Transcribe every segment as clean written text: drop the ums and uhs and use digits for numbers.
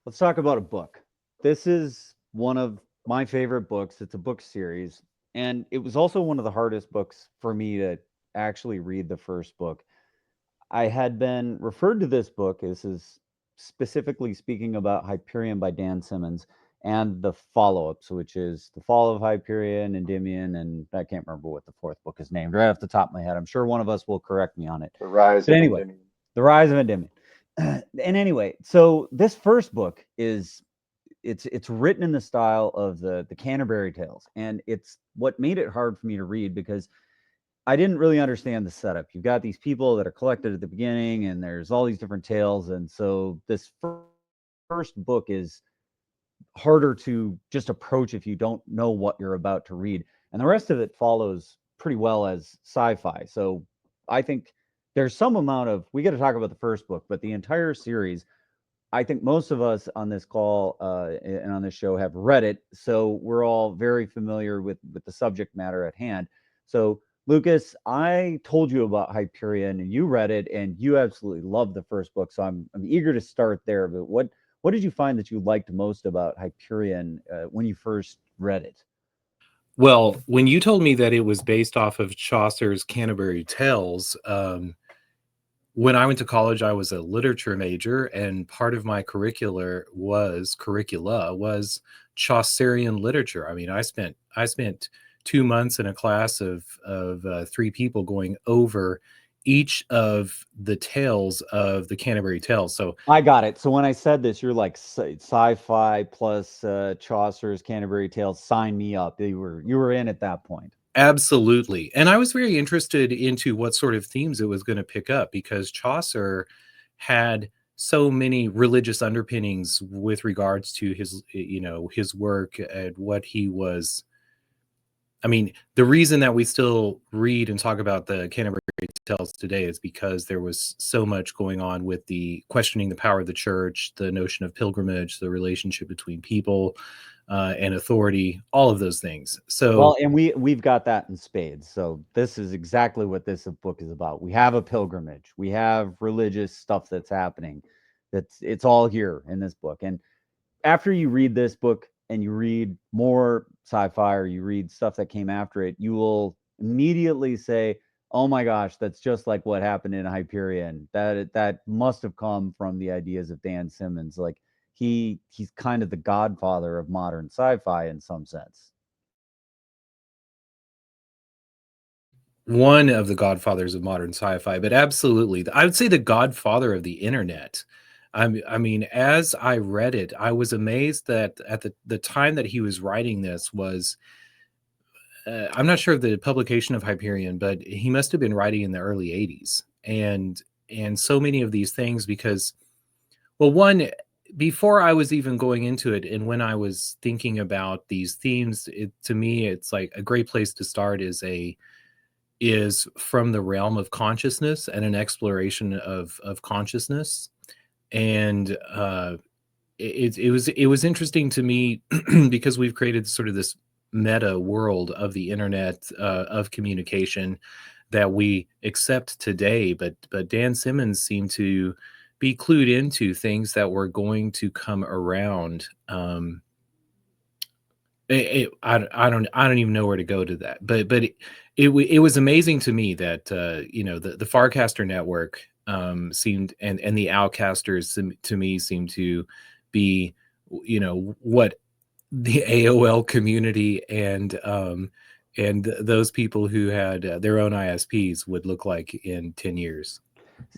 Let's talk about a book. This is one of my favorite books. It's a book series, and it was also one of the hardest books for me to actually read the first book. I had been referred to this book. This is specifically speaking about Hyperion by Dan Simmons and the follow-ups, which is The Fall of Hyperion, Endymion, and I can't remember what the fourth book is named right off the top of my head. I'm sure one of us will correct me on it. The Rise But of anyway, Endymion. The Rise of Endymion. And anyway, so this first book is it's written in the style of the Canterbury Tales, and it's what made it hard for me to read because I didn't really understand the setup. You've got these people that are collected at the beginning, and there's all these different tales, and so this first book is harder to just approach if you don't know what you're about to read, and the rest of it follows pretty well as sci-fi. So I think there's some amount of we got to talk about the first book, but the entire series I think most of us on this call and on this show have read it, so we're all very familiar with the subject matter at hand. So, Lucas, I told you about Hyperion, and you read it, and you absolutely loved the first book. So I'm eager to start there. But what did you find that you liked most about Hyperion when you first read it? Well, when you told me that it was based off of Chaucer's Canterbury Tales, when I went to college, I was a literature major, and part of my curricula was Chaucerian literature. I mean, I spent 2 months in a class of three people going over each of the tales of the Canterbury Tales. So I got it. So when I said this, you're like sci-fi plus Chaucer's Canterbury Tales. Sign me up. You were in at that point. absolutely. And I was very interested into what sort of themes it was going to pick up because Chaucer had so many religious underpinnings with regards to his work and what he was. I mean, the reason that we still read and talk about the Canterbury Tales today is because there was so much going on with the questioning the power of the church, the notion of pilgrimage, the relationship between people and authority, all of those things. Well, So and we've got that in spades. So this is exactly what this book is about. We have a pilgrimage. We have religious stuff that's happening. It's all here in this book. And after you read this book and you read more sci-fi or you read stuff that came after it, you will immediately say, "Oh my gosh, that's just like what happened in Hyperion. That must have come from the ideas of Dan Simmons. Like he's kind of the godfather of modern sci-fi in some sense." one of the godfathers of modern sci-fi, but absolutely, I would say the godfather of the internet. I mean, as I read it, I was amazed that at the time that he was writing this was, I'm not sure of the publication of Hyperion, but he must have been writing in the early 80s. And so many of these things because, well, one, before I was even going into it and when I was thinking about these themes, to me it's like a great place to start is from the realm of consciousness and an exploration of consciousness. And it was interesting to me because we've created sort of this meta world of the internet, of communication that we accept today, but Dan Simmons seemed to be clued into things that were going to come around. I don't even know where to go to that, but it was amazing to me that the Farcaster network seemed, and the Outcasters to me seemed to be what the AOL community and those people who had their own ISPs would look like in 10 years.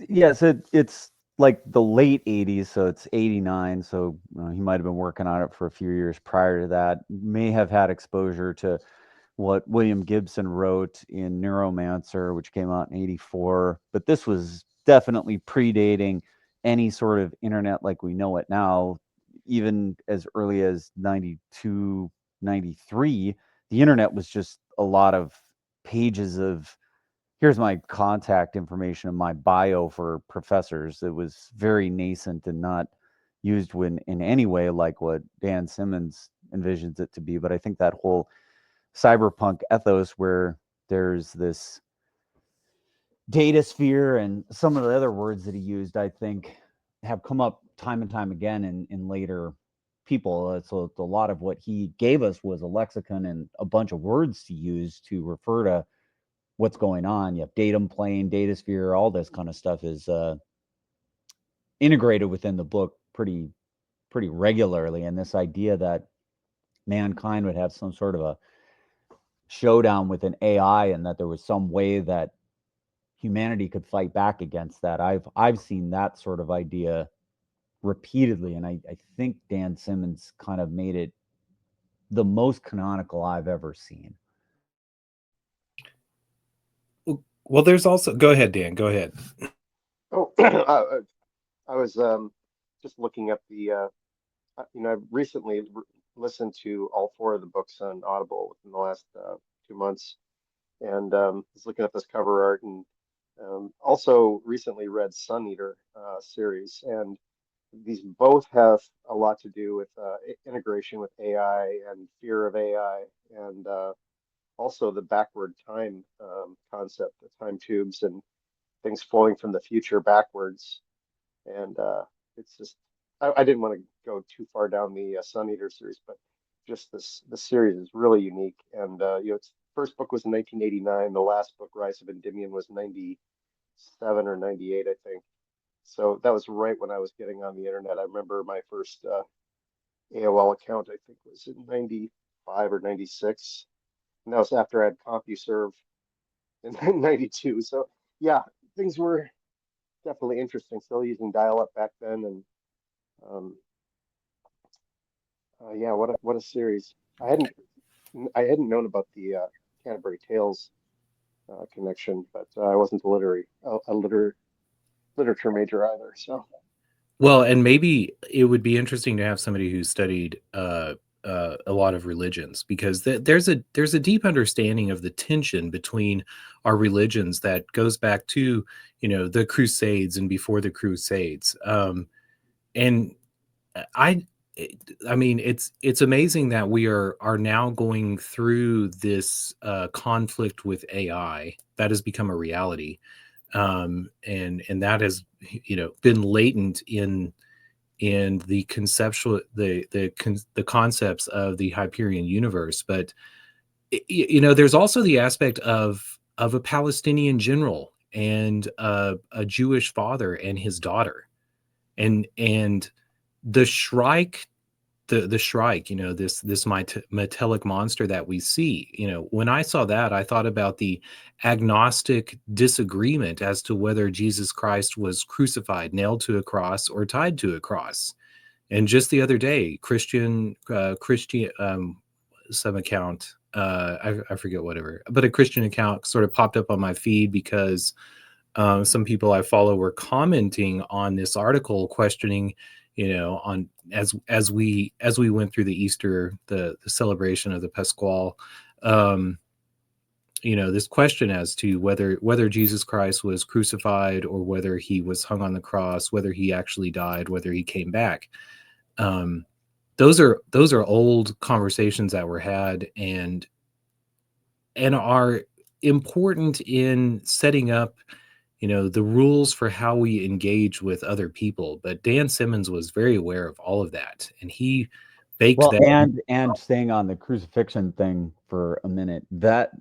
Yes, it's like the late 80s, so it's 89. So he might have been working on it for a few years prior to that. May have had exposure to what William Gibson wrote in Neuromancer, which came out in 84. But this was definitely predating any sort of internet like we know it now, even as early as 92, 93. The internet was just a lot of pages of here's my contact information and my bio for professors. It was very nascent and not used in any way like what Dan Simmons envisions it to be. But I think that whole cyberpunk ethos where there's this data sphere and some of the other words that he used, I think, have come up time and time again in later people. So a lot of what he gave us was a lexicon and a bunch of words to use to refer to what's going on. You have datum plane, data sphere, all this kind of stuff is integrated within the book pretty regularly. And this idea that mankind would have some sort of a showdown with an AI and that there was some way that humanity could fight back against that. I've seen that sort of idea repeatedly, and I think Dan Simmons kind of made it the most canonical I've ever seen. Well, there's also, go ahead, Dan, go ahead. Oh, I was just looking up I've recently listened to all four of the books on Audible within the last 2 months, and was looking at this cover art, and also recently read Sun Eater series, and these both have a lot to do with integration with AI and fear of AI, and also the backward time concept, the time tubes and things flowing from the future backwards. And it's just, I didn't want to go too far down the Sun Eater series, but just the series is really unique. And its first book was in 1989. The last book, Rise of Endymion, was 97 or 98, I think. So that was right when I was getting on the internet. I remember my first AOL account, I think, was in 95 or 96. And that was after I had CompuServe in 92. So yeah, things were definitely interesting. Still using dial-up back then, and um, yeah, what a series. I hadn't known about the Canterbury Tales connection, but I wasn't a literature major either. So Well, and maybe it would be interesting to have somebody who studied a lot of religions, because there's a deep understanding of the tension between our religions that goes back to, the Crusades and before the Crusades. And I I mean, it's amazing that we are now going through this conflict with AI that has become a reality, and that has, been latent in the conceptual the concepts of the Hyperion universe. But there's also the aspect of a Palestinian general and a Jewish father and his daughter, and the Shrike, the Shrike, this metallic monster that we see. When I saw that, I thought about the agnostic disagreement as to whether Jesus Christ was crucified, nailed to a cross, or tied to a cross. And just the other day, Christian some account, I forget, whatever, but a Christian account sort of popped up on my feed because some people I follow were commenting on this article, questioning, on as we went through the Easter, the celebration of the Pasquale, this question as to whether Jesus Christ was crucified or whether he was hung on the cross, whether he actually died, whether he came back. Those are old conversations that were had, and are important in setting up, the rules for how we engage with other people. But Dan Simmons was very aware of all of that, and he baked Well, that. and staying on the crucifixion thing for a minute, that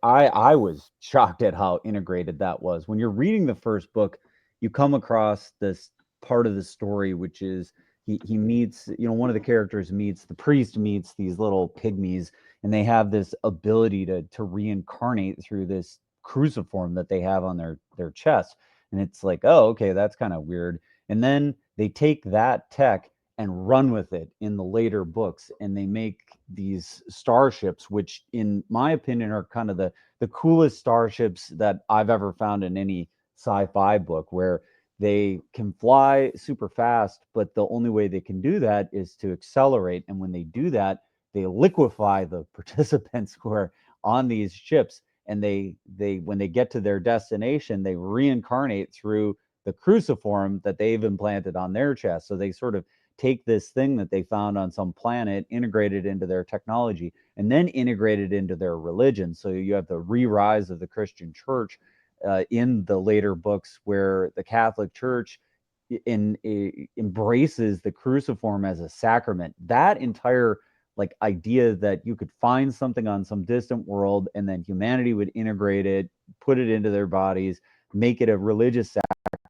I was shocked at how integrated that was. When you're reading the first book, you come across this part of the story, which is he meets, one of the characters meets the priest, meets these little pygmies, and they have this ability to reincarnate through this cruciform that they have on their chest. And it's like, oh, okay, that's kind of weird. And then they take that tech and run with it in the later books, and they make these starships, which in my opinion are kind of the coolest starships that I've ever found in any sci-fi book, where they can fly super fast, but the only way they can do that is to accelerate. And when they do that, they liquefy the participants who are on these ships, and they when they get to their destination, they reincarnate through the cruciform that they've implanted on their chest. So they sort of take this thing that they found on some planet, integrate it into their technology, and then integrate it into their religion. So you have the re-rise of the Christian church in the later books, where the Catholic Church, embraces the cruciform as a sacrament. That entire like idea that you could find something on some distant world and then humanity would integrate it, put it into their bodies, make it a religious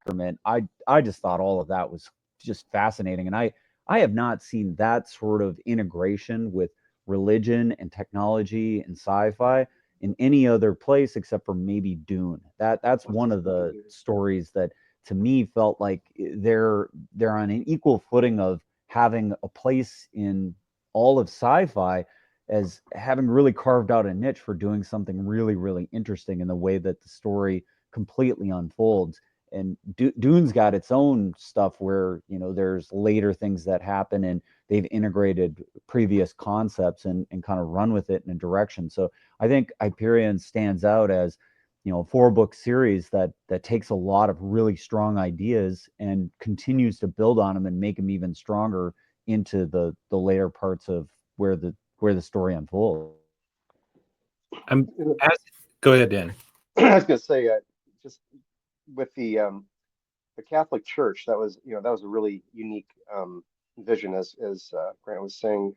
sacrament. I just thought all of that was just fascinating, and I have not seen that sort of integration with religion and technology and sci-fi in any other place except for maybe Dune. That's one of the stories that to me felt like they're on an equal footing of having a place in all of sci-fi as having really carved out a niche for doing something really really interesting in the way that the story completely unfolds. And Dune's got its own stuff where there's later things that happen and they've integrated previous concepts and kind of run with it in a direction. So I think Hyperion stands out as a 4-book series that takes a lot of really strong ideas and continues to build on them and make them even stronger into the later parts of where the story unfolds. Go ahead, Dan. I was going to say, just with the Catholic Church, that was a really unique vision, as Grant was saying,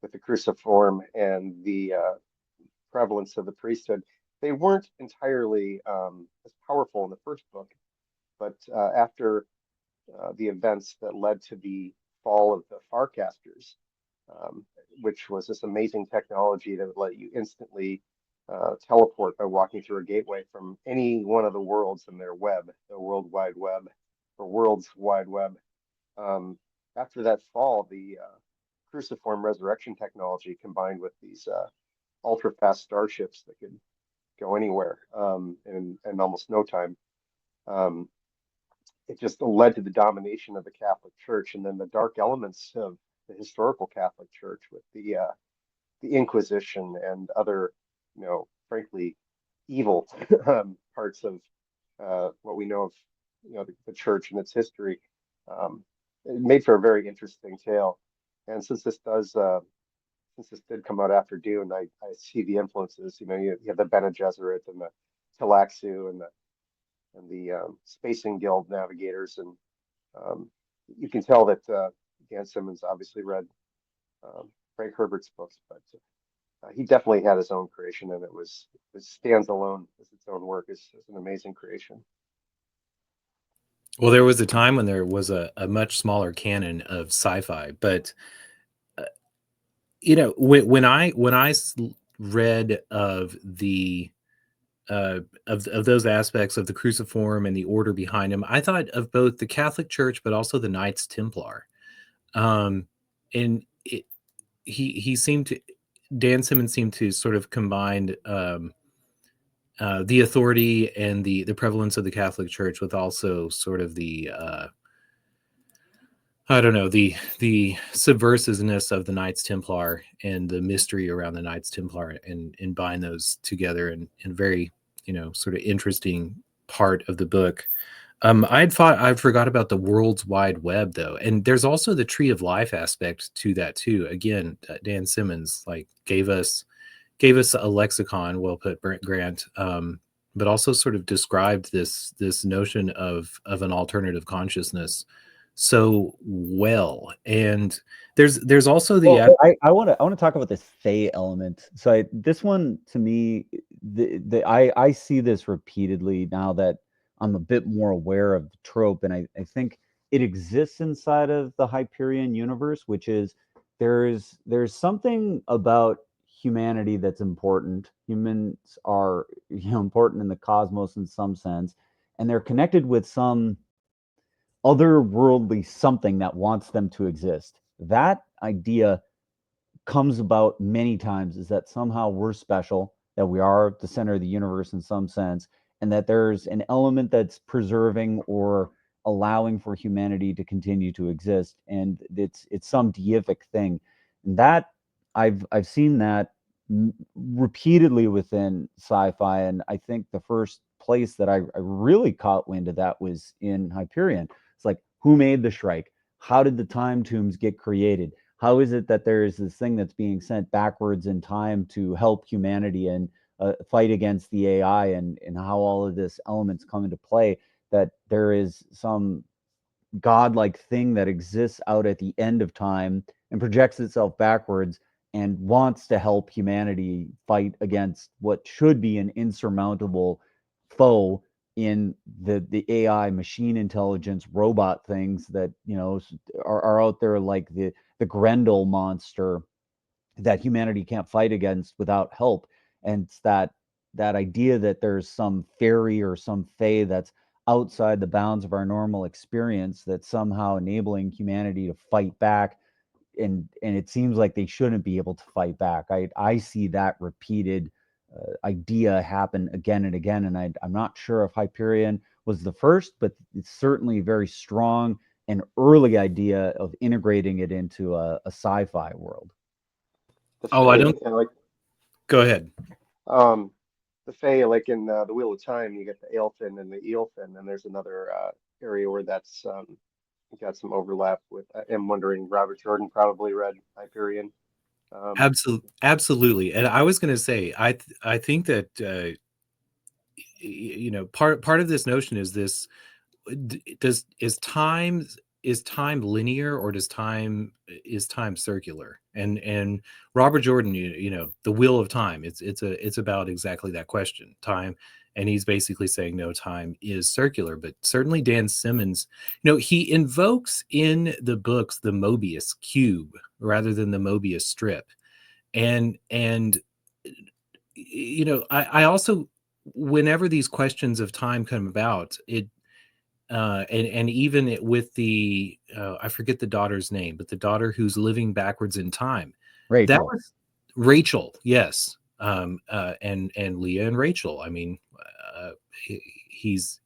with the cruciform and the prevalence of the priesthood. They weren't entirely as powerful in the first book, but after the events that led to the fall of the Farcasters, which was this amazing technology that would let you instantly teleport by walking through a gateway from any one of the worlds in their web, the World Wide Web, or World's Wide Web. After that fall, the cruciform resurrection technology combined with these ultra fast starships that could go anywhere in almost no time. It just led to the domination of the Catholic Church, and then the dark elements of the historical Catholic Church with the Inquisition and other, frankly, evil parts of what we know of, the Church and its history. It made for a very interesting tale. And since this did come out after Dune, I see the influences. You have the Bene Gesserit and the Talaxu and the Spacing Guild navigators, and you can tell that Dan Simmons obviously read Frank Herbert's books, but he definitely had his own creation, and it stands alone as its own work. It's an amazing creation. Well, there was a time when there was a much smaller canon of sci-fi, but when I read of the of those aspects of the cruciform and the order behind him, I thought of both the Catholic Church but also the Knights Templar. And he seemed to Dan Simmons seemed to sort of combine the authority and the prevalence of the Catholic Church with also sort of the I don't know, the subversiveness of the Knights Templar and the mystery around the Knights Templar, and bind those together in very sort of interesting part of the book. I forgot about the World's Wide Web though, and there's also the Tree of Life aspect to that too. Again, Dan Simmons gave us a lexicon, well put, Grant, but also sort of described this notion of an alternative consciousness so well. And there's also the I want to talk about this Fey element. So this one to me, I see this repeatedly now that I'm a bit more aware of the trope, and I think it exists inside of the Hyperion universe, which is there's something about humanity that's important. Humans are important in the cosmos in some sense, and they're connected with some otherworldly something that wants them to exist. That idea comes about many times, is that somehow we're special, that we are the center of the universe in some sense, and that there's an element that's preserving or allowing for humanity to continue to exist, and it's some deific thing. And that I've seen that repeatedly within sci-fi, and I think the first place that I really caught wind of that was in Hyperion. It's like, who made the Shrike? How did the time tombs get created? How is it that there is this thing that's being sent backwards in time to help humanity and fight against the AI, and how all of this elements come into play? That there is some godlike thing that exists out at the end of time and projects itself backwards and wants to help humanity fight against what should be an insurmountable foe in the AI machine intelligence robot things that are out there, like the Grendel monster that humanity can't fight against without help. And it's that idea that there's some fairy or some fae that's outside the bounds of our normal experience that's somehow enabling humanity to fight back, and it seems like they shouldn't be able to fight back. I see that repeated idea happen again and again, and I'm not sure if Hyperion was the first, but it's certainly a very strong and early idea of integrating it into a sci-fi world. The Oh, I Fae, don't. like Go ahead. the Fae, like in the Wheel of Time, you get the Aelfin and the Eelfin, and there's another area where that's got some overlap with. I'm wondering, Robert Jordan probably read Hyperion. Absolutely. And I was going to say, I think that part of this notion is this: is time linear, or is time circular? And Robert Jordan, the Wheel of Time, it's about exactly that question, time. And he's basically saying, no, time is circular. But certainly Dan Simmons, he invokes in the books the Mobius cube rather than the Mobius strip. And I also, whenever these questions of time come about, and even with the I forget the daughter's name, but the daughter who's living backwards in time, that Rachel. was Rachel, yes. And Leah and Rachel, I mean, he's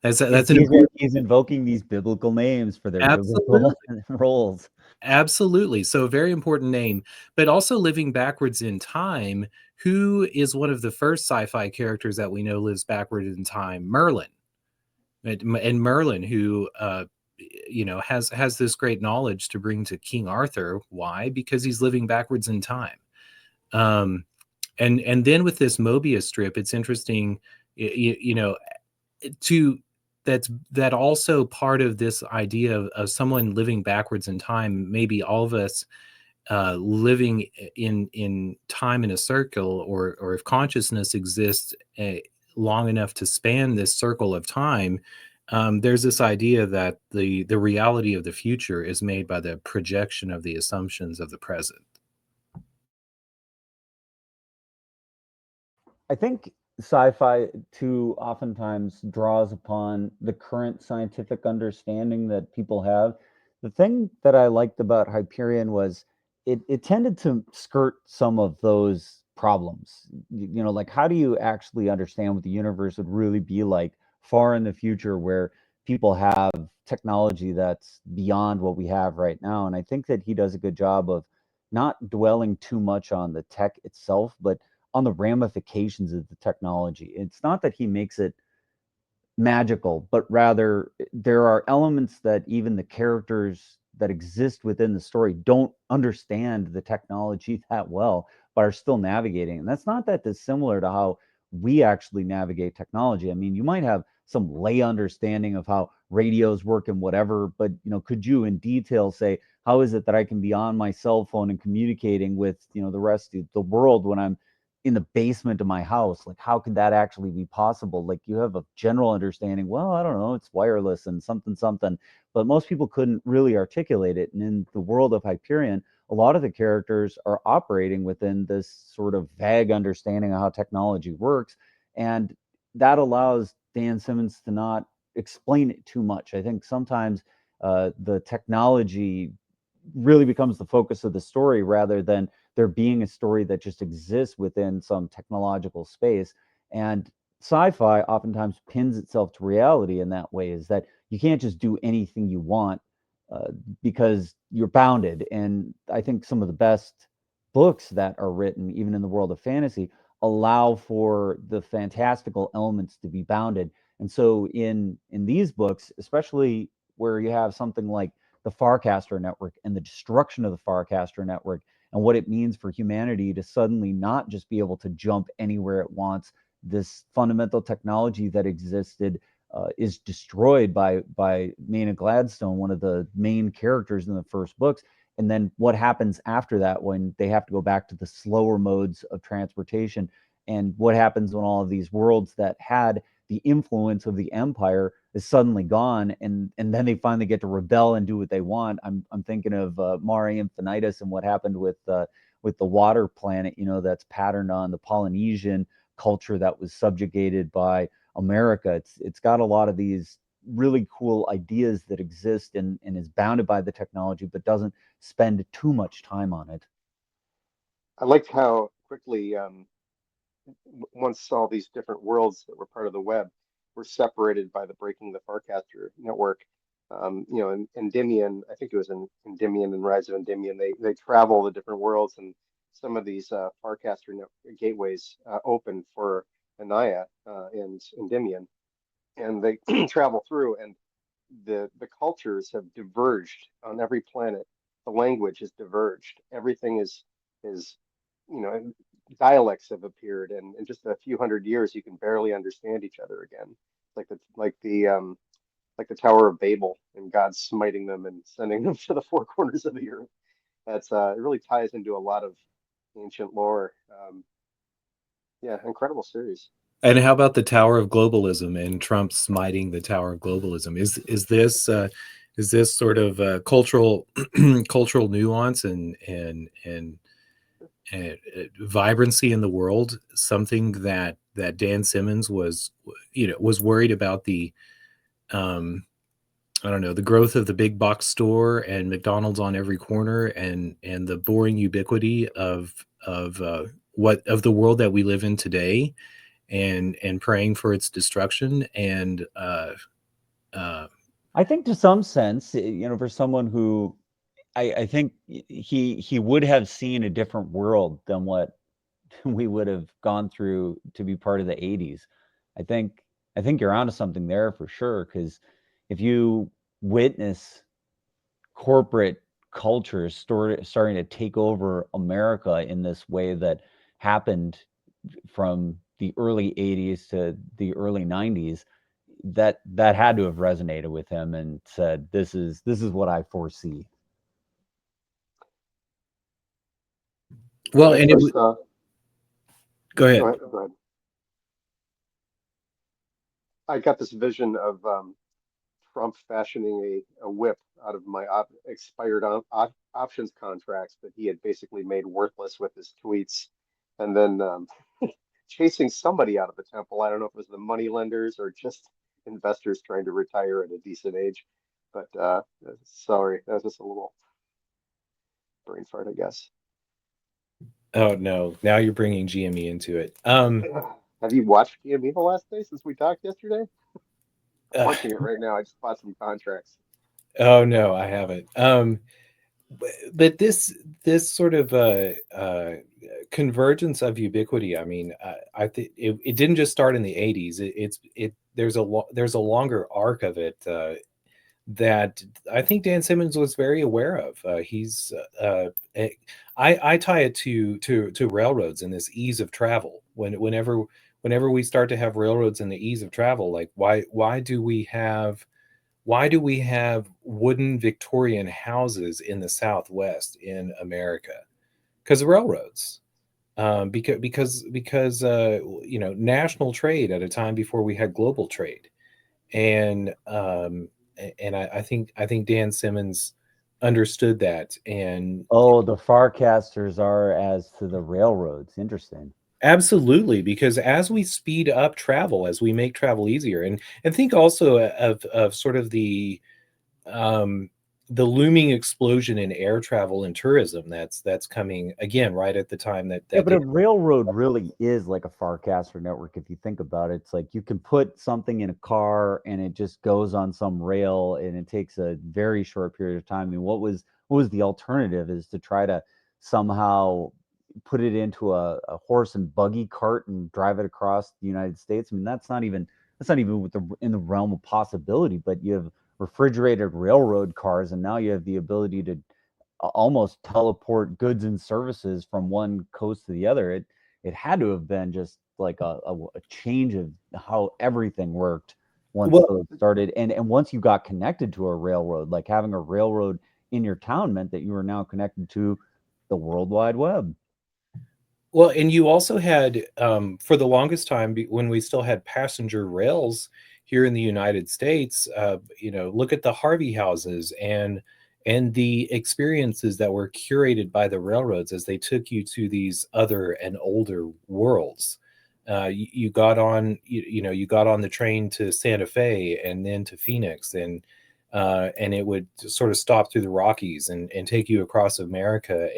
that's an important. He's invoking these biblical names for their biblical Absolutely. roles. Absolutely. So a very important name, but also living backwards in time. Who is one of the first sci-fi characters that we know lives backward in time? Merlin. And Merlin, who has this great knowledge to bring to King Arthur. Why? Because he's living backwards in time. And then with this Mobius strip, it's interesting, to that also part of this idea of someone living backwards in time. Maybe all of us living in time in a circle, or if consciousness exists long enough to span this circle of time, there's this idea that the reality of the future is made by the projection of the assumptions of the present. I think sci-fi too oftentimes draws upon the current scientific understanding that people have. The thing that I liked about Hyperion was it tended to skirt some of those problems. Like, how do you actually understand what the universe would really be like far in the future, where people have technology that's beyond what we have right now? And I think that he does a good job of not dwelling too much on the tech itself, but on the ramifications of the technology. It's not that he makes it magical, but rather there are elements that even the characters that exist within the story don't understand the technology that well, but are still navigating. And that's not that dissimilar to how we actually navigate technology. I mean, you might have some lay understanding of how radios work and whatever, but could you in detail say, how is it that I can be on my cell phone and communicating with the rest of the world when I'm in the basement of my house? Like, how could that actually be possible? Like, you have a general understanding, well, I don't know, it's wireless and something something, but most people couldn't really articulate it. And in the world of Hyperion, a lot of the characters are operating within this sort of vague understanding of how technology works, and that allows Dan Simmons to not explain it too much. I think sometimes the technology really becomes the focus of the story, rather than there being a story that just exists within some technological space. And sci-fi oftentimes pins itself to reality in that way, is that you can't just do anything you want, uh, because you're bounded. And I think some of the best books that are written, even in the world of fantasy, allow for the fantastical elements to be bounded. And so in these books, especially where you have something like the Farcaster network and the destruction of the Farcaster network, and what it means for humanity to suddenly not just be able to jump anywhere it wants, this fundamental technology that existed is destroyed by Maynard Gladstone, one of the main characters in the first books. And then what happens after that when they have to go back to the slower modes of transportation, and what happens when all of these worlds that had the influence of the empire is suddenly gone, and then they finally get to rebel and do what they want. I'm thinking of Mare Infinitus and what happened with the water planet, that's patterned on the Polynesian culture that was subjugated by America. It's got a lot of these really cool ideas that exist, and is bounded by the technology, but doesn't spend too much time on it. I liked how quickly once all these different worlds that were part of the web were separated by the breaking the Farcaster network. In Endymion, I think it was in Endymion and Rise of Endymion, they travel the different worlds, and some of these Farcaster gateways open for Anaya and Endymion, and they travel through, and the cultures have diverged on every planet. The language has diverged. Everything is you know dialects have appeared, and in just a few hundred years, you can barely understand each other again. Like the Tower of Babel and God smiting them and sending them to the four corners of the earth. That's it really ties into a lot of ancient lore. Yeah, incredible series. And how about the Tower of Globalism and Trump smiting the Tower of Globalism? Is this sort of cultural cultural nuance and vibrancy in the world something that Dan Simmons was worried about the I don't know, the growth of the big box store and McDonald's on every corner and the boring ubiquity of what of the world that we live in today, and praying for its destruction. And I think to some sense, for someone who I think he would have seen a different world than what we would have gone through to be part of the 80s. I think I think you're onto something there for sure, because if you witness corporate culture starting to take over America in this way that happened from the early 80s to the early 90s, that had to have resonated with him and said, this is what I foresee. well, When I and first go go ahead. ahead, go ahead. I got this vision of Trump fashioning a whip out of my expired options contracts that he had basically made worthless with his tweets, and then chasing somebody out of the temple. I don't know if it was the money lenders or just investors trying to retire at a decent age. But sorry, that was just a little brain fart, I guess. Oh no, now you're bringing GME into it. Have you watched GME the last day since we talked yesterday? I'm uh, watching it right now. I just bought some contracts. oh no, I haven't. But this sort of convergence of ubiquity. I mean, I think it didn't just start in the 80s. It there's a longer arc of it that I think Dan Simmons was very aware of. He's eh, I tie it to railroads and this ease of travel. Whenever we start to have railroads and the ease of travel, like why do we have wooden Victorian houses in the Southwest in America? Because of railroads. Because national trade at a time before we had global trade, and I think Dan Simmons understood that. And Oh, the Farcasters are as to the railroads. Interesting. absolutely, because as we speed up travel, as we make travel easier, and think also of sort of um, the looming explosion in air travel and tourism that's coming again right at the time Yeah, that but a railroad really is like a Farcaster network if you think about it. It's like you can put something in a car and it just goes on some rail and it takes a very short period of time. I mean, what was the alternative is to try to somehow put it into a horse and buggy cart and drive it across the United States. I mean, that's not even in the realm of possibility, but you have refrigerated railroad cars, and now you have the ability to almost teleport goods and services from one coast to the other. It had to have been just like a change of how everything worked. once Well, those started. And once you got connected to a railroad, like having a railroad in your town meant that you were now connected to the World Wide Web. well, and you also had, for the longest time, when we still had passenger rails here in the United States, look at the Harvey houses and the experiences that were curated by the railroads as they took you to these other and older worlds. You got on, you got on the train to Santa Fe and then to Phoenix, and it would sort of stop through the Rockies and take you across America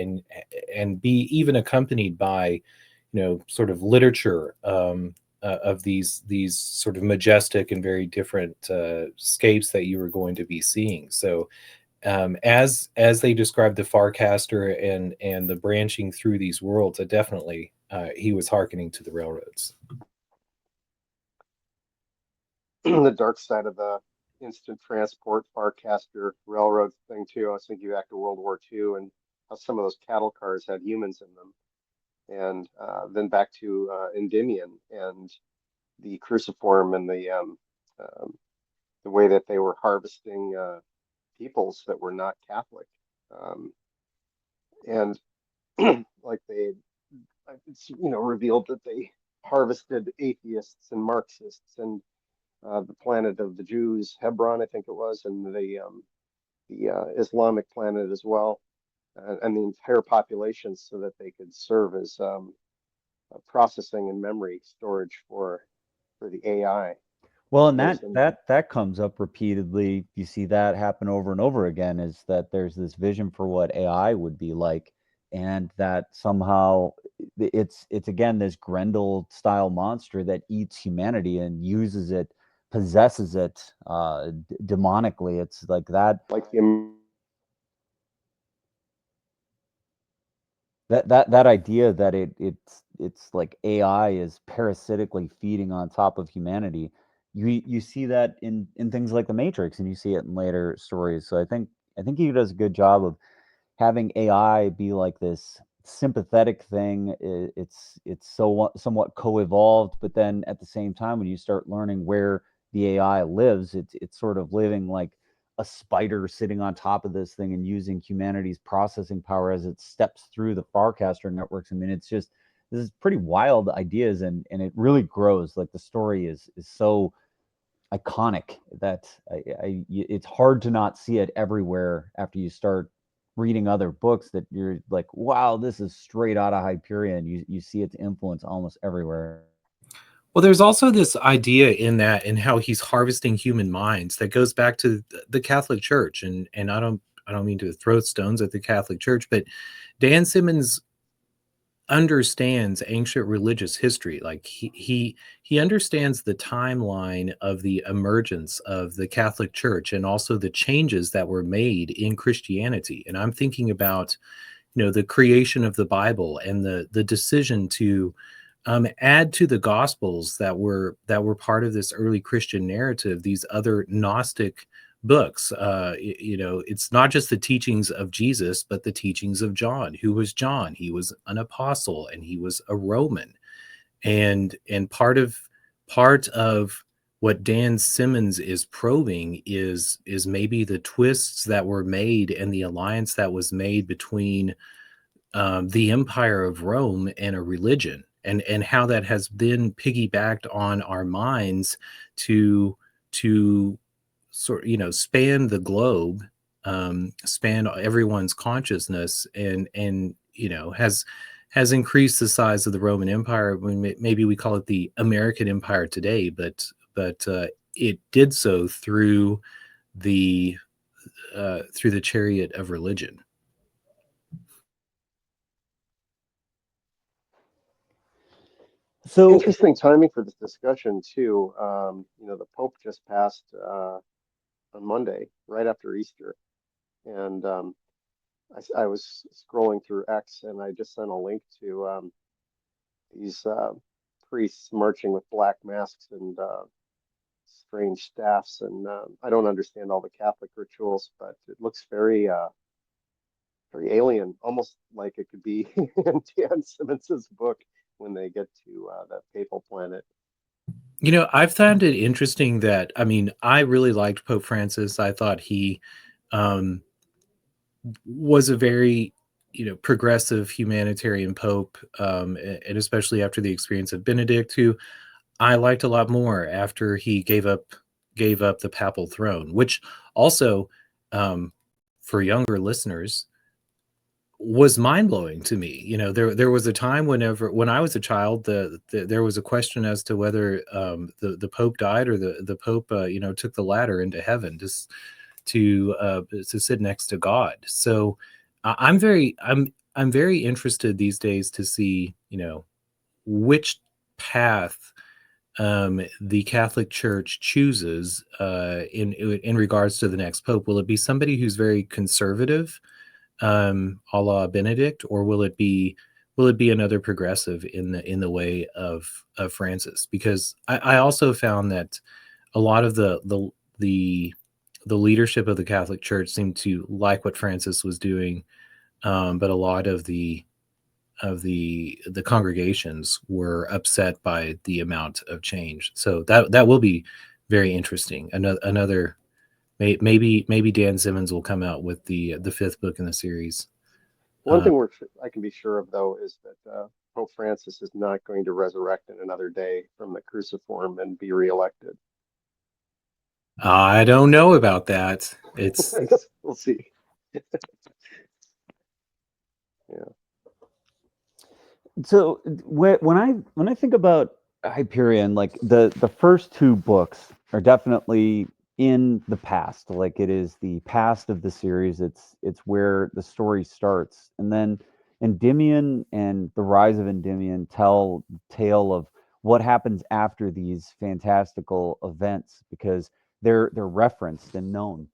and be even accompanied by, sort of literature, of these sort of majestic and very different scapes that you were going to be seeing. So as they described the Farcaster and the branching through these worlds, it definitely he was hearkening to the railroads. The dark side of the instant transport Farcaster railroad thing too. I was thinking back to World War II and how some of those cattle cars had humans in them, and then back to Endymion and the cruciform and um, the way that they were harvesting peoples that were not Catholic, um, and like it's revealed that they harvested atheists and Marxists and the planet of the Jews, Hebron, I think it was, and the Islamic planet as well, and the entire population, so that they could serve as processing and memory storage for the AI. Well, and Goes that in. that that comes up repeatedly. You see that happen over and over again, is that there's this vision for what AI would be like, and that somehow it's again this Grendel style monster that eats humanity and uses it, possesses it demonically. It's like that Like the that idea that it's like AI is parasitically feeding on top of humanity. You see that in things like the Matrix, and you see it in later stories. So I think he does a good job of having AI be like this sympathetic thing. It's somewhat co-evolved, but then at the same time, when you start learning where the AI lives, it's sort of living like a spider sitting on top of this thing and using humanity's processing power as it steps through the Farcaster networks. I mean, it's just this is pretty wild ideas, and it really grows. Like the story is so iconic that it's hard to not see it everywhere after you start reading other books, that you're like, wow, this is straight out of Hyperion. You see its influence almost everywhere. Well, there's also this idea in that, and how he's harvesting human minds, that goes back to the Catholic Church, and I don't mean to throw stones at the Catholic Church, but Dan Simmons understands ancient religious history. Like he understands the timeline of the emergence of the Catholic Church and also the changes that were made in Christianity. And I'm thinking about, the creation of the Bible and the decision to add to the Gospels that were part of this early Christian narrative these other Gnostic books. It's not just the teachings of Jesus, but the teachings of John. Who was John? He was an apostle and he was a Roman. And part of what Dan Simmons is probing is maybe the twists that were made and the alliance that was made between the Empire of Rome and a religion, and how that has then piggybacked on our minds to sort span the globe, span everyone's consciousness, and has increased the size of the Roman Empire. I mean, maybe we call it the American Empire today, but it did so the through the chariot of religion. So interesting timing for this discussion too. The Pope just passed on Monday, right after Easter, and I was scrolling through X, and I just sent a link to these priests marching with black masks and strange staffs, and I don't understand all the Catholic rituals, but it looks very alien, almost like it could be in Dan Simmons's book when they get to that papal planet. I've found it interesting that, I mean, I really liked Pope Francis. I thought he um, was a very, progressive humanitarian pope, and especially after the experience of Benedict, who I liked a lot more after he gave up the papal throne, which also, um, for younger listeners, was mind blowing to me. There was a time when I was a child, there was a question as to whether the Pope died or the Pope took the ladder into heaven just to sit next to God. So I'm very interested these days to see which path the Catholic Church chooses in regards to the next pope. Will it be somebody who's very conservative, a la Benedict, or will it be another progressive in the way of Francis? Because I also found that a lot of the leadership of the Catholic Church seemed to like what Francis was doing, but a lot of the congregations were upset by the amount of change. So that will be very interesting. Maybe Dan Simmons will come out with the fifth book in the series. One thing I can be sure of, though, is that Pope Francis is not going to resurrect in another day from the cruciform and be reelected. I don't know about that. It's I guess we'll see. Yeah. So when I think about Hyperion, like the first two books are definitely in the past. Like it is the past of the series. It's where the story starts, and then Endymion and the Rise of Endymion tell the tale of what happens after these fantastical events because they're referenced and known.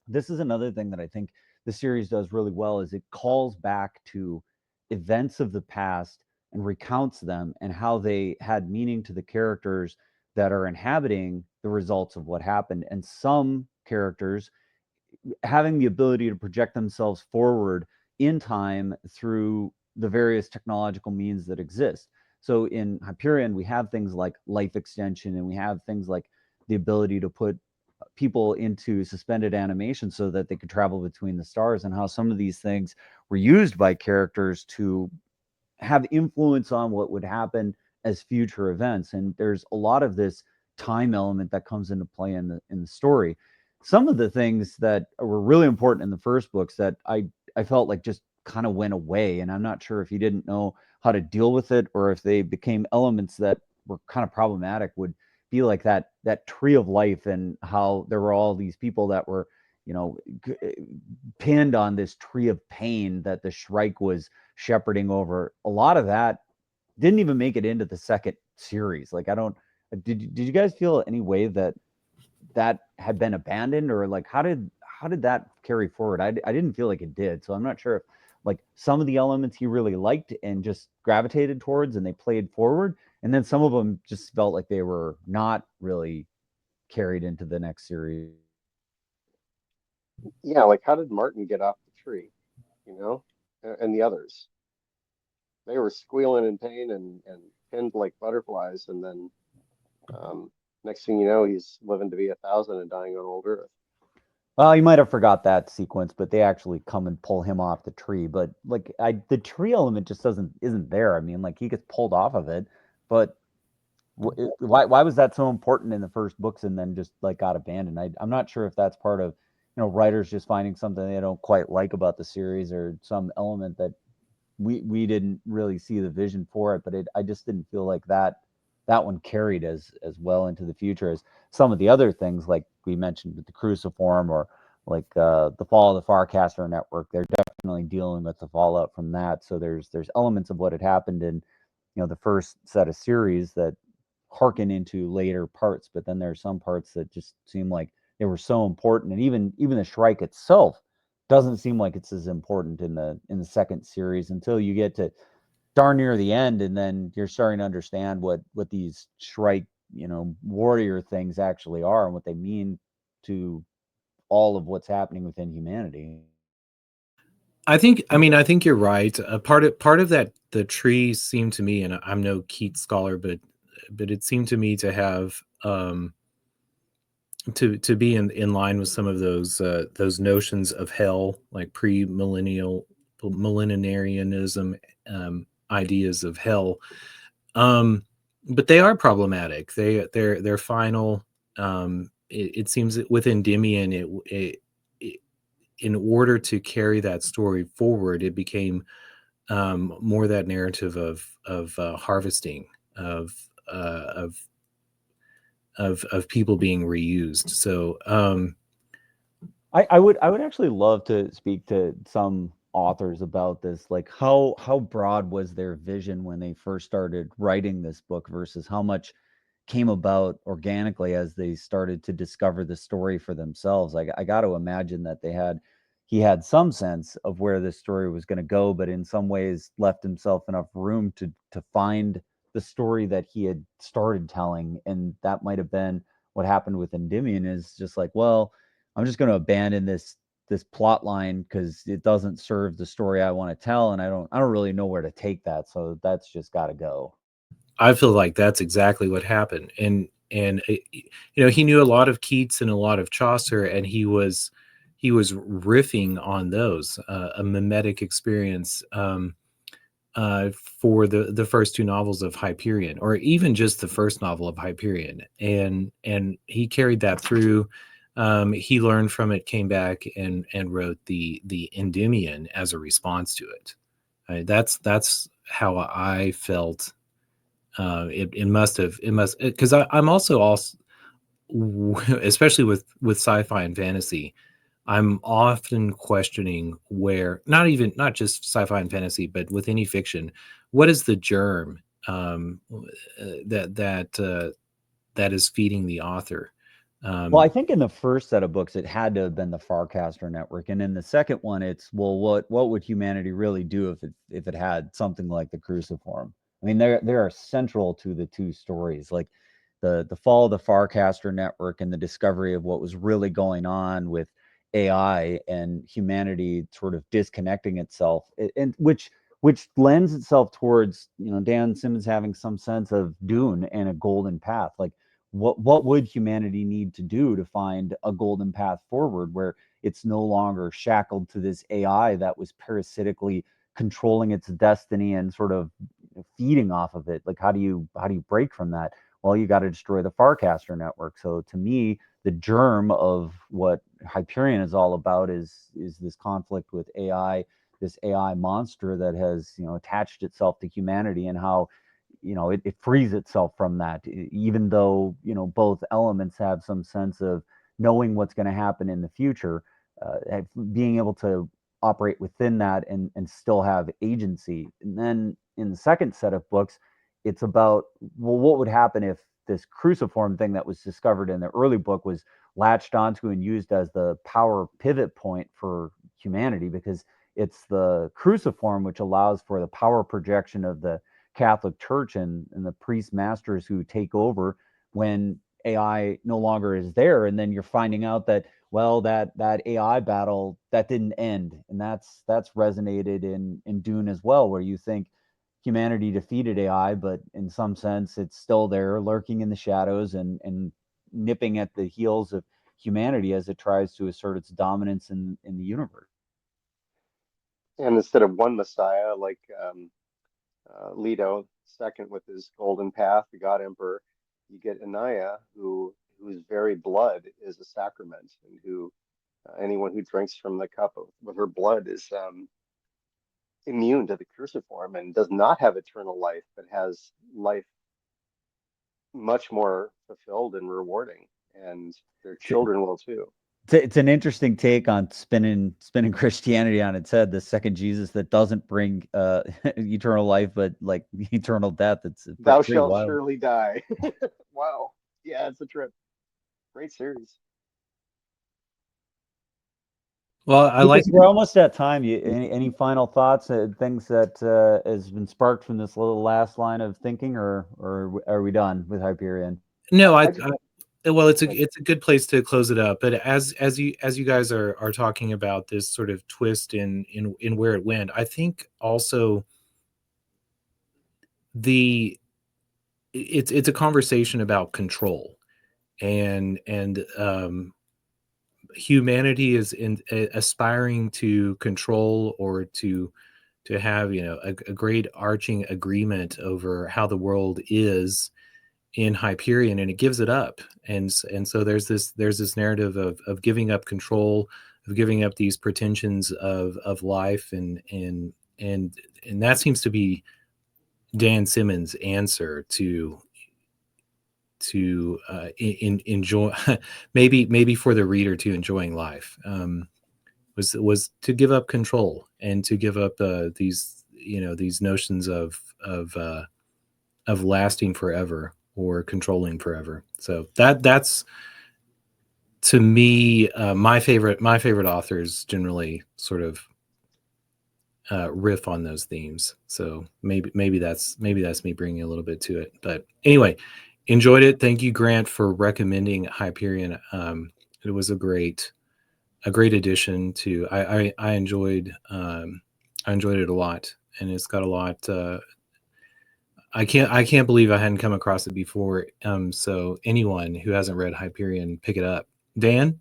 This is another thing that I think the series does really well is it calls back to events of the past and recounts them and how they had meaning to the characters that are inhabiting the results of what happened. And some characters having the ability to project themselves forward in time through the various technological means that exist. So in Hyperion, we have things like life extension and we have things like the ability to put people into suspended animation so that they could travel between the stars, and how some of these things were used by characters to have influence on what would happen as future events. And there's a lot of this time element that comes into play in the story. Some of the things that were really important in the first books that I felt like just kind of went away, and I'm not sure if he didn't know how to deal with it or if they became elements that were kind of problematic, would be like that tree of life and how there were all these people that were you know pinned on this tree of pain that the Shrike was shepherding over. A lot of that didn't even make it into the second series. Like I don't did you guys feel any way that that had been abandoned, or like how did that carry forward? I didn't feel like it did, so I'm not sure if like some of the elements he really liked and just gravitated towards and they played forward, and then some of them just felt like they were not really carried into the next series. Yeah, like how did Martin get off the tree, you know, and the others? They were squealing in pain and pinned like butterflies, and then um, next thing you know, he's living to be 1,000 and dying on old Earth. Well, you might have forgot that sequence, but they actually come and pull him off the tree. But like the tree element just doesn't isn't there. I mean, like he gets pulled off of it, but why was that so important in the first books and then just like got abandoned? I'm not sure if that's part of writers just finding something they don't quite like about the series or some element that we didn't really see the vision for it. But I just didn't feel like that one carried as well into the future as some of the other things like we mentioned with the cruciform or like the fall of the Farcaster network. They're definitely dealing with the fallout from that. So there's elements of what had happened in the first set of series that harken into later parts, but then there's some parts that just seem like they were so important, and even the Shrike itself doesn't seem like it's as important in the second series until you get to darn near the end, and then you're starting to understand what these Shrike warrior things actually are and what they mean to all of what's happening within humanity. I think you're right. Part of that, the trees seem to me, and I'm no Keats scholar, but it seemed to me to have to be in line with some of those notions of hell, like millenarianism, ideas of hell. But they are problematic. They're final. It seems that with Endymion, it in order to carry that story forward, it became more that narrative of harvesting, of uh, of of people being reused. So I would actually love to speak to some authors about this, like how broad was their vision when they first started writing this book versus how much came about organically as they started to discover the story for themselves. I got to imagine that he had some sense of where this story was going to go, but in some ways left himself enough room to find the story that he had started telling, and that might have been what happened with Endymion. Is just like, well, I'm just going to abandon this plot line because it doesn't serve the story I want to tell, and I don't really know where to take that, so that's just got to go. I feel like that's exactly what happened. And he knew a lot of Keats and a lot of Chaucer, and he was riffing on those, a mimetic experience, for the first two novels of Hyperion, or even just the first novel of Hyperion, and he carried that through. He learned from it, came back and wrote the Endymion as a response to it. That's how I felt. It must because I'm also especially with sci-fi and fantasy, I'm often questioning where, not just sci-fi and fantasy, but with any fiction, what is the germ that is feeding the author? Well, I think in the first set of books, it had to have been the Farcaster Network, and in the second one, it's, well, what would humanity really do if it had something like the Cruciform? I mean, they are central to the two stories, like the fall of the Farcaster Network and the discovery of what was really going on with AI and humanity sort of disconnecting itself, and which lends itself towards, Dan Simmons having some sense of Dune and a golden path, like what would humanity need to do to find a golden path forward where it's no longer shackled to this AI that was parasitically controlling its destiny and sort of feeding off of it? Like, how do you break from that? Well, you got to destroy the Farcaster Network. So to me, the germ of what Hyperion is all about is this conflict with AI, this AI monster that has attached itself to humanity, and how it frees itself from that, even though both elements have some sense of knowing what's going to happen in the future, being able to operate within that and still have agency. And then in the second set of books, it's about, well, what would happen if this cruciform thing that was discovered in the early book was latched onto and used as the power pivot point for humanity, because it's the cruciform which allows for the power projection of the Catholic Church and the priest masters who take over when AI no longer is there. And then you're finding out that, well, that AI battle that didn't end, and that's resonated in Dune as well, where you think humanity defeated AI, but in some sense it's still there, lurking in the shadows and nipping at the heels of humanity as it tries to assert its dominance in the universe. And instead of one Messiah like Leto second with his golden path, the God Emperor, you get Anaya, whose very blood is a sacrament, and who anyone who drinks from the cup with her blood is immune to the cruciform and does not have eternal life, but has life much more fulfilled and rewarding, and their children will too. It's an interesting take on spinning Christianity on its head. The second Jesus that doesn't bring eternal life, but like eternal death. It's Thou pretty shalt wild. surely die. Wow. Yeah, it's a trip. Great series. Well, I like Lucas, we're almost at time. Any final thoughts, things that has been sparked from this little last line of thinking, or are we done with Hyperion? no, I just well, it's a good place to close it up. But as you guys are talking about this sort of twist in where it went, I think also the it's a conversation about control, and humanity is aspiring to control, or to have, you know, a great arching agreement over how the world is in Hyperion, and it gives it up. And so there's this narrative of giving up control, of giving up these pretensions of life, and that seems to be Dan Simmons' answer to enjoy, maybe for the reader, to enjoying life, was to give up control, and to give up these, you know, these notions of lasting forever or controlling forever. So that's to me, my favorite authors generally sort of riff on those themes. So maybe that's me bringing a little bit to it. But anyway, enjoyed it. Thank you, Grant, for recommending Hyperion. It was a great addition to. I enjoyed it a lot, and it's got a lot. I can't believe I hadn't come across it before. So anyone who hasn't read Hyperion, pick it up. Dan?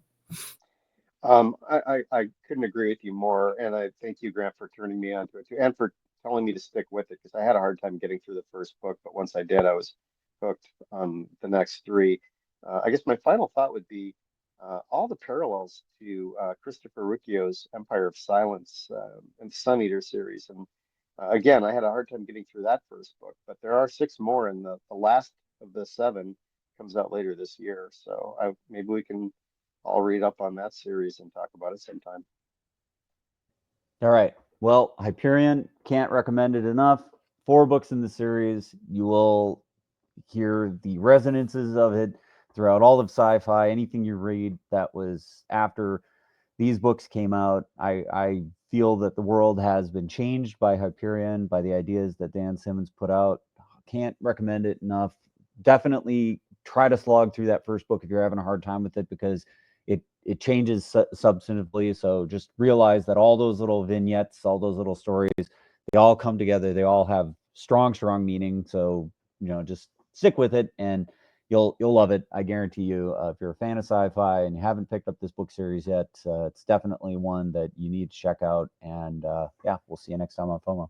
I couldn't agree with you more, and I thank you, Grant, for turning me on to it too, and for telling me to stick with it, because I had a hard time getting through the first book, but once I did, I was hooked on the next three. I guess my final thought would be all the parallels to Christopher Ruoccio's Empire of Silence and Sun Eater series, and again, I had a hard time getting through that first book, but there are six more, and the last of the seven comes out later this year, so maybe we can I'll read up on that series and talk about it sometime. All right. Well, Hyperion, can't recommend it enough. 4 books in the series. You will hear the resonances of it throughout all of sci-fi. Anything you read that was after these books came out, I feel that the world has been changed by Hyperion, by the ideas that Dan Simmons put out. Can't recommend it enough. Definitely try to slog through that first book if you're having a hard time with it, because it changes substantively. So just realize that all those little vignettes, all those little stories, they all come together. They all have strong meaning. So, you know, just stick with it, and you'll love it. I guarantee you. If you're a fan of sci-fi and you haven't picked up this book series yet, it's definitely one that you need to check out. And yeah, we'll see you next time on FOMO.